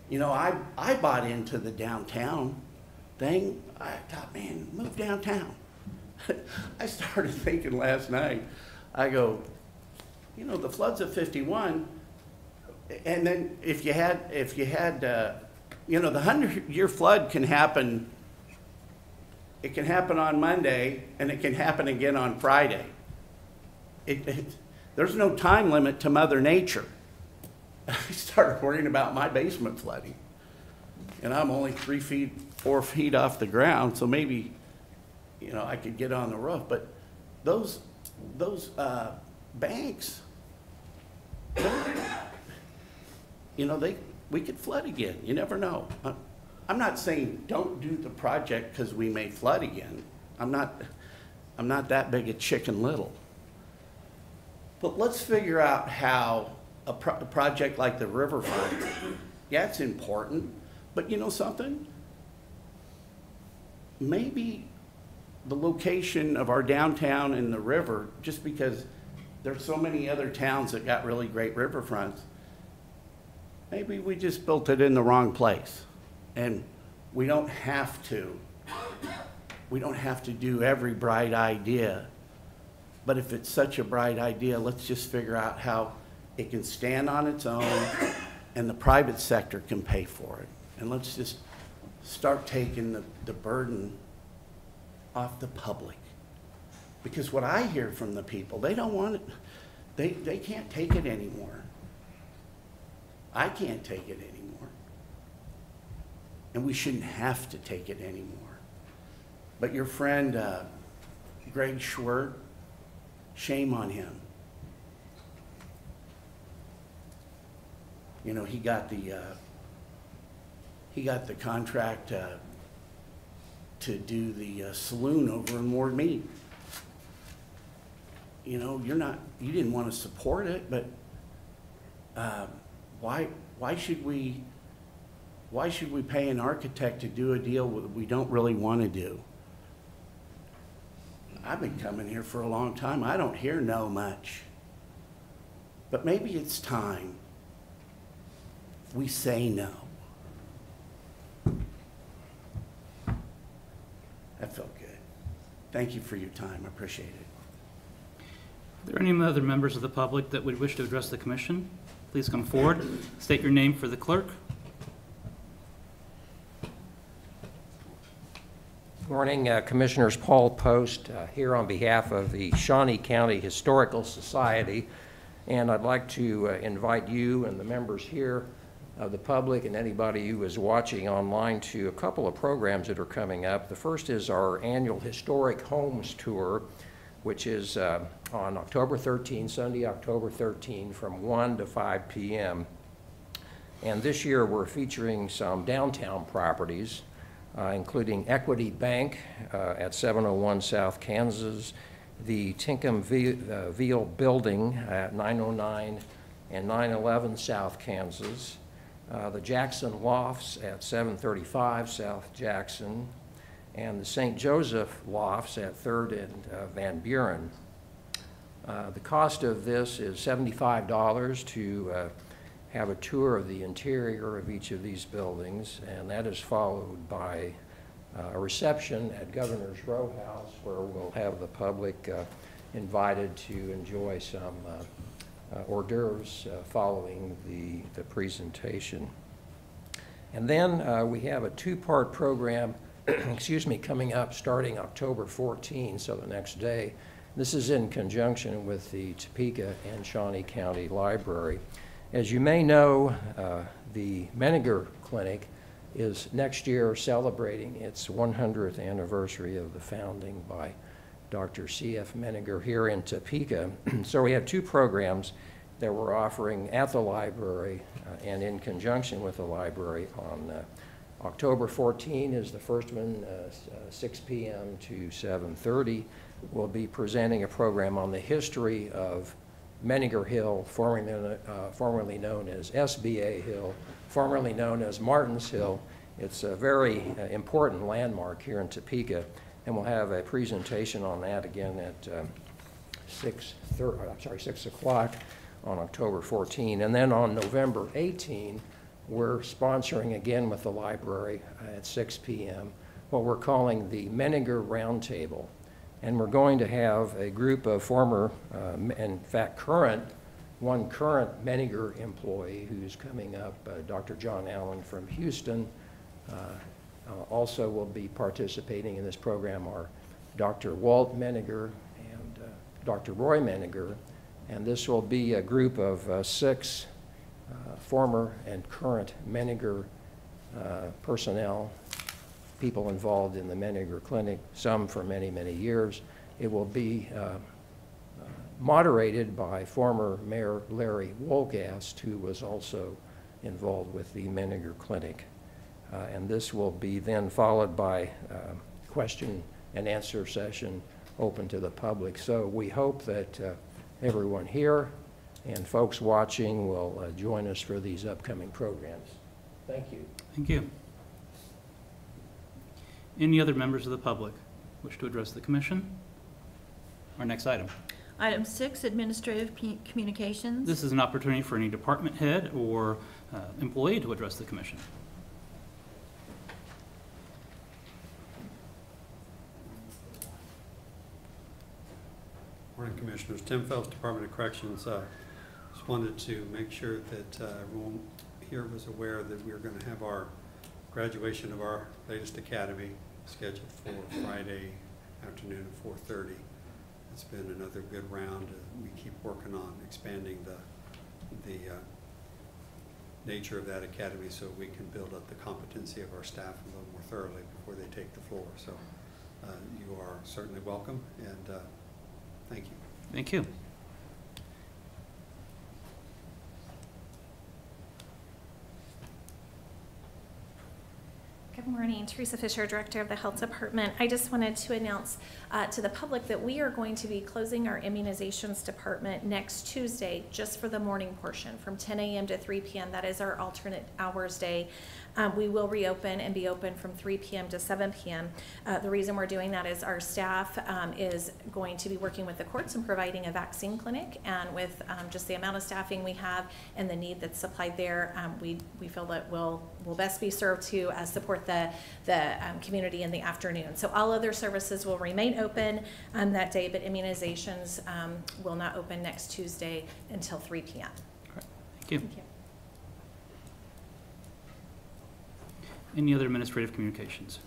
You know, I bought into the downtown thing. I thought, man, move downtown. I started thinking last night, I go, you know, the floods of 51, and then if you had, you know, the 100-year flood can happen, it can happen on Monday, and it can happen again on Friday. There's no time limit to Mother Nature. I started worrying about my basement flooding, and I'm only 4 feet off the ground, so maybe, you know, I could get on the roof. But those banks, you know, we could flood again. You never know. I'm not saying don't do the project because we may flood again. I'm not that big a Chicken Little. But let's figure out how a project like the riverfront, yeah, it's important, but you know something? Maybe the location of our downtown and the river, just because there's so many other towns that got really great riverfronts, maybe we just built it in the wrong place. And we don't have to do every bright idea. But if it's such a bright idea, let's just figure out how it can stand on its own and the private sector can pay for it. And let's just start taking the burden off the public. Because what I hear from the people, they don't want it, they can't take it anymore. I can't take it anymore. And we shouldn't have to take it anymore. But your friend, Greg Schwert, shame on him. You know, he got the contract to do the saloon over in Ward Mead. You know, you didn't want to support it, but why should we pay an architect to do a deal that we don't really want to do? I've been coming here for a long time. I don't hear no much. But maybe it's time we say no. That felt good. Thank you for your time. I appreciate it. Are there any other members of the public that would wish to address the commission? Please come forward. State your name for the clerk. Morning, Commissioners. Paul Post here on behalf of the Shawnee County Historical Society, and I'd like to invite you and the members here of the public and anybody who is watching online to a couple of programs that are coming up. The first is our annual Historic Homes Tour, which is on October 13, Sunday, October 13, from 1 to 5 p.m. And this year we're featuring some downtown properties, including Equity Bank at 701 South Kansas, the Tinkham Veal Building at 909 and 911 South Kansas, the Jackson Lofts at 735 South Jackson, and the St. Joseph Lofts at 3rd and Van Buren. The cost of this is $75 to have a tour of the interior of each of these buildings, and that is followed by a reception at Governor's Row House, where we'll have the public invited to enjoy some hors d'oeuvres following the presentation. And then we have a two-part program excuse me, coming up starting October 14, so the next day. This is in conjunction with the Topeka and Shawnee County Library. As you may know, the Menninger Clinic is next year celebrating its 100th anniversary of the founding by Dr. C.F. Menninger here in Topeka. So we have two programs that we're offering at the library and in conjunction with the library on October 14 is the first one, 6 p.m. to 7:30. We'll be presenting a program on the history of Menninger Hill, formerly known as SBA Hill, formerly known as Martin's Hill. It's a very important landmark here in Topeka, and we'll have a presentation on that again at 6 o'clock on October 14. And then on November 18, we're sponsoring again with the library at 6 p.m. what we're calling the Menninger Roundtable. And we're going to have a group of former, in fact one current Menninger employee who's coming up, Dr. John Allen from Houston. Also will be participating in this program are Dr. Walt Menninger and Dr. Roy Menninger. And this will be a group of 6 former and current Menninger personnel, people involved in the Menninger Clinic, some for many, many years. It will be moderated by former Mayor Larry Wolgast, who was also involved with the Menninger Clinic. And this will be then followed by question and answer session open to the public. So we hope that everyone here and folks watching will join us for these upcoming programs. Thank you. Thank you. Any other members of the public wish to address the commission? Our next item. Item 6, Administrative Communications. This is an opportunity for any department head or employee to address the commission. Morning, Commissioners. Tim Phelps, Department of Corrections. Just wanted to make sure that everyone here was aware that we are going to have our graduation of our latest academy scheduled for Friday afternoon at 4:30. It's been another good round. We keep working on expanding the nature of that academy so we can build up the competency of our staff a little more thoroughly before they take the floor. So you are certainly welcome, and thank you. Thank you. Good morning, Teresa Fisher, Director of the Health Department. I just wanted to announce to the public that we are going to be closing our immunizations department next Tuesday just for the morning portion from 10 a.m. to 3 p.m. That is our alternate hours day. We will reopen and be open from 3 p.m. to 7 p.m. The reason we're doing that is our staff is going to be working with the courts and providing a vaccine clinic, and with just the amount of staffing we have and the need that's supplied there, we feel that we'll best be served to support the community in the afternoon. So all other services will remain open that day, but immunizations will not open next Tuesday until 3 p.m. Thank you. Thank you. Any other administrative communications?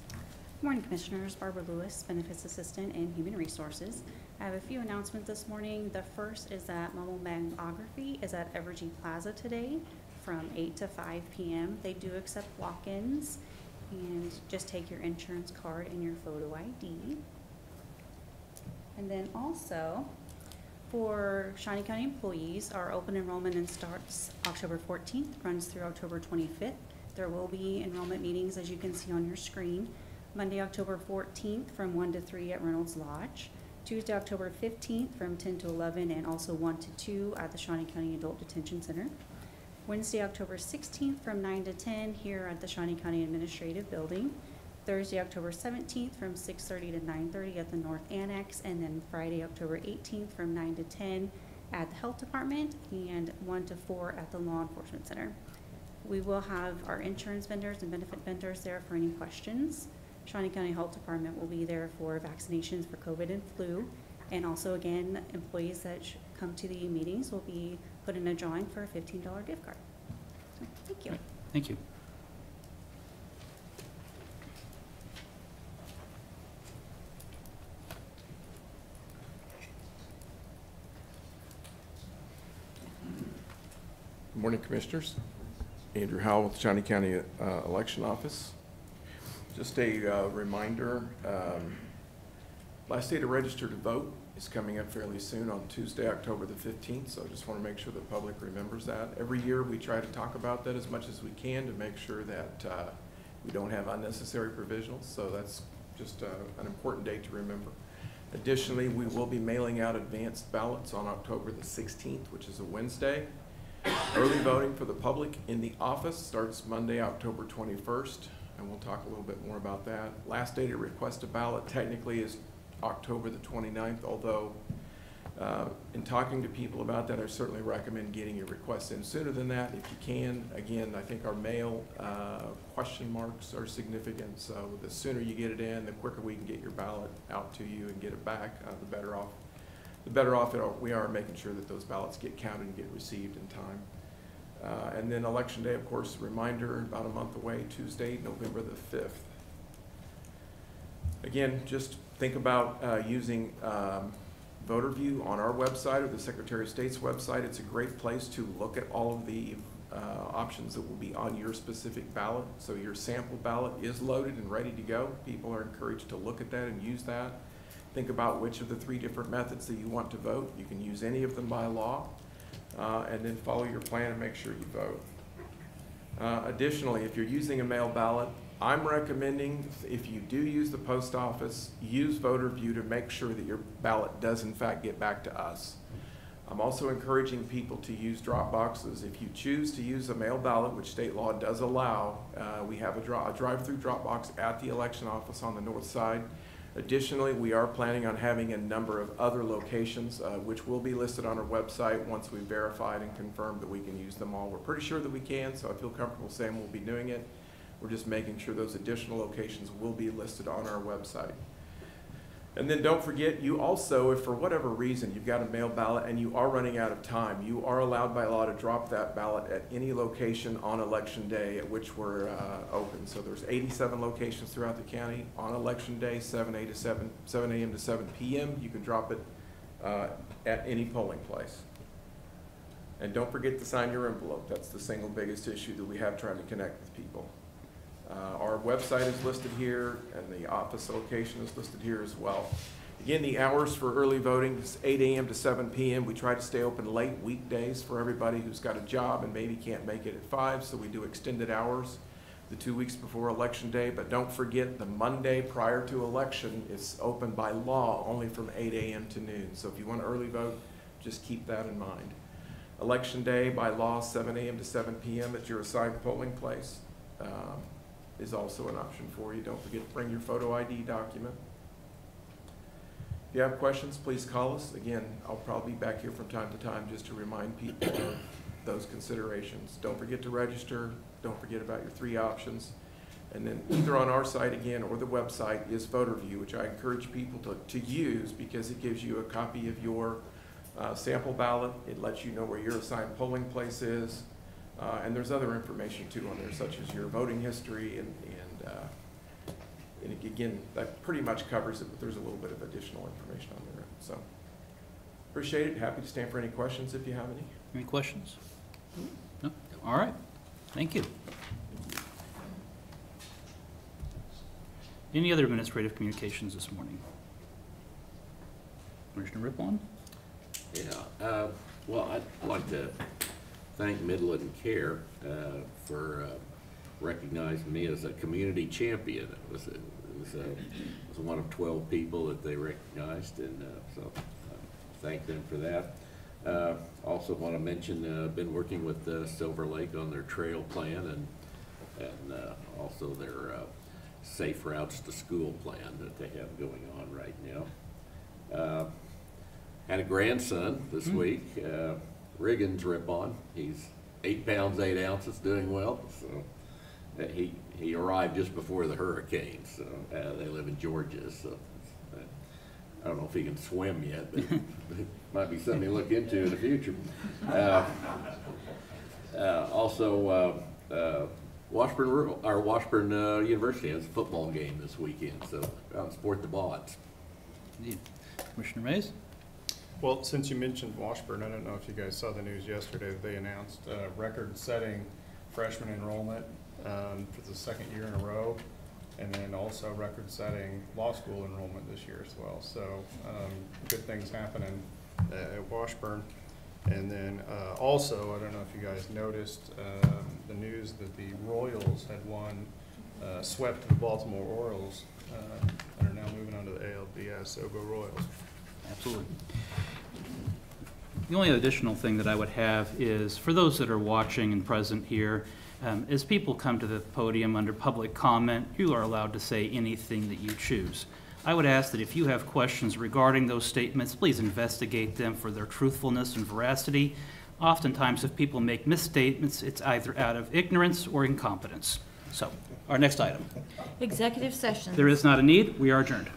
Good morning, Commissioners. Barbara Lewis, Benefits Assistant in Human Resources. I have a few announcements this morning. The first is that Mobile Mammography is at Evergy Plaza today from 8 to 5 p.m. They do accept walk-ins, and just take your insurance card and your photo ID. And then also, for Shawnee County employees, our open enrollment starts October 14th, runs through October 25th. There will be enrollment meetings, as you can see on your screen. Monday, October 14th from 1 to 3 at Reynolds Lodge. Tuesday, October 15th from 10 to 11 and also 1 to 2 at the Shawnee County Adult Detention Center. Wednesday, October 16th from 9 to 10 here at the Shawnee County Administrative Building. Thursday, October 17th from 6:30 to 9:30 at the North Annex, and then Friday, October 18th from 9 to 10 at the Health Department and 1 to 4 at the Law Enforcement Center. We will have our insurance vendors and benefit vendors there for any questions. Shawnee County Health Department will be there for vaccinations for COVID and flu. And also, again, employees that come to the meetings will be put in a drawing for a $15 gift card. So, thank you. Thank you. Good morning, Commissioners. Andrew Howell with the Shawnee County Election Office. Just a reminder, last day to register to vote is coming up fairly soon on Tuesday, October the 15th, so I just want to make sure the public remembers that. Every year we try to talk about that as much as we can to make sure that we don't have unnecessary provisionals, so that's just an important date to remember. Additionally, we will be mailing out advanced ballots on October the 16th, which is a Wednesday. Early voting for the public in the office starts Monday, October 21st, and we'll talk a little bit more about that. Last day to request a ballot technically is October the 29th, although in talking to people about that, I certainly recommend getting your requests in sooner than that if you can. Again, I think our mail question marks are significant, so the sooner you get it in, the quicker we can get your ballot out to you and get it back, the better off. The better off we are making sure that those ballots get counted and get received in time. And then Election Day, of course, reminder, about a month away, Tuesday, November the 5th. Again, just think about using VoterView on our website or the Secretary of State's website. It's a great place to look at all of the options that will be on your specific ballot. So your sample ballot is loaded and ready to go. People are encouraged to look at that and use that. Think about which of the 3 different methods that you want to vote. You can use any of them by law, and then follow your plan and make sure you vote. Additionally, if you're using a mail ballot, I'm recommending, if you do use the post office, use VoterView to make sure that your ballot does in fact get back to us. I'm also encouraging people to use drop boxes. If you choose to use a mail ballot, which state law does allow, we have a drive-through drop box at the election office on the north side. Additionally, we are planning on having a number of other locations, which will be listed on our website once we've verified and confirmed that we can use them all. We're pretty sure that we can, so I feel comfortable saying we'll be doing it. We're just making sure those additional locations will be listed on our website. And then don't forget, you also, if for whatever reason you've got a mail ballot and you are running out of time, you are allowed by law to drop that ballot at any location on Election Day at which we're open. So there's 87 locations throughout the county on Election Day, 7 a.m. to 7 p.m. You can drop it at any polling place. And don't forget to sign your envelope. That's the single biggest issue that we have trying to connect with people. Our website is listed here, and the office location is listed here as well. Again, the hours for early voting is 8 a.m. to 7 p.m. We try to stay open late weekdays for everybody who's got a job and maybe can't make it at 5, so we do extended hours the 2 weeks before Election Day. But don't forget, the Monday prior to election is open by law only from 8 a.m. to noon. So if you want to early vote, just keep that in mind. Election Day by law, 7 a.m. to 7 p.m. at your assigned polling place. Is also an option for you. Don't forget to bring your photo ID document. If you have questions, please call us. Again, I'll probably be back here from time to time just to remind people of those considerations. Don't forget to register. Don't forget about your 3 options. And then either on our site again or the website is VoterView, which I encourage people to use because it gives you a copy of your sample ballot. It lets you know where your assigned polling place is. And there's other information too on there, such as your voting history, and again, that pretty much covers it, but there's a little bit of additional information on there. So, appreciate it. Happy to stand for any questions if you have any. Any questions? No? All right. Thank you. Any other administrative communications this morning? Commissioner Riplon? Yeah. Well, I'd like to thank Midland Care for recognizing me as a community champion. It was was one of 12 people that they recognized, and so thank them for that. Also want to mention, been working with Silver Lake on their trail plan and also their safe routes to school plan that they have going on right now. Had a grandson this week, Riggins Ripon. He's 8 pounds 8 ounces, doing well. So he arrived just before the hurricane. So they live in Georgia. So I don't know if he can swim yet, but it might be something to look into in the future. Also, Washburn University has a football game this weekend, so out and support the Bods. Indeed. Commissioner Mays? Well, since you mentioned Washburn, I don't know if you guys saw the news yesterday that they announced record-setting freshman enrollment for the 2nd year in a row, and then also record-setting law school enrollment this year as well. So good things happening at Washburn. And then also, I don't know if you guys noticed the news that the Royals had won, swept the Baltimore Orioles, and are now moving on to the ALDS. So go Royals. Absolutely. The only additional thing that I would have is, for those that are watching and present here, as people come to the podium under public comment, you are allowed to say anything that you choose. I would ask that if you have questions regarding those statements, please investigate them for their truthfulness and veracity. Oftentimes, if people make misstatements, it's either out of ignorance or incompetence. So, our next item. Executive session. There is not a need. We are adjourned.